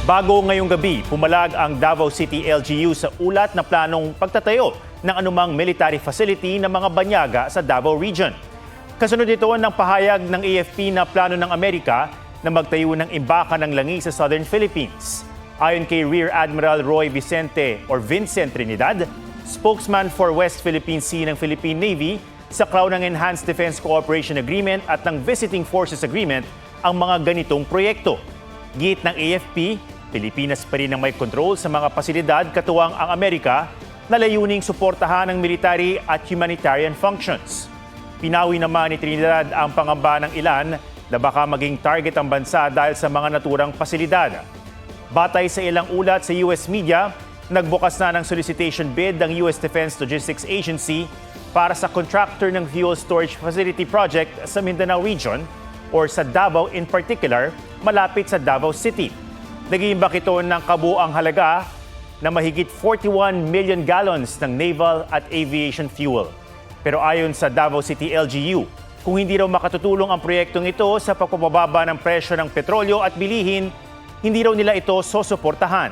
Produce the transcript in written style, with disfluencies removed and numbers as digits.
Bago ngayong gabi, pumalag ang Davao City LGU sa ulat na planong pagtatayo ng anumang military facility ng mga banyaga sa Davao Region. Kasunod ito ng pahayag ng AFP na plano ng Amerika na magtayo ng imbakan ng langi sa Southern Philippines. Ayon kay Rear Admiral Roy Vicente Trinidad, spokesman for West Philippine Sea ng Philippine Navy, sa klaw ng Enhanced Defense Cooperation Agreement at ng Visiting Forces Agreement ang mga ganitong proyekto. Git ng AFP, Pilipinas pa rin ang may control sa mga pasilidad katuwang ang Amerika na layuning suportahan ng military at humanitarian functions. Pinawi naman ni Trinidad ang pangamba ng ilan na baka maging target ang bansa dahil sa mga naturang pasilidad. Batay sa ilang ulat sa US media, nagbukas na ng solicitation bid ng US Defense Logistics Agency para sa contractor ng Fuel Storage Facility Project sa Mindanao Region or sa Davao in particular, malapit sa Davao City. Nag-iimbak ito ng kabuang halaga na mahigit 41 million gallons ng naval at aviation fuel. Pero ayon sa Davao City LGU, kung hindi raw makatutulong ang proyektong ito sa pagpapababa ng presyo ng petrolyo at bilihin, hindi raw nila ito susuportahan.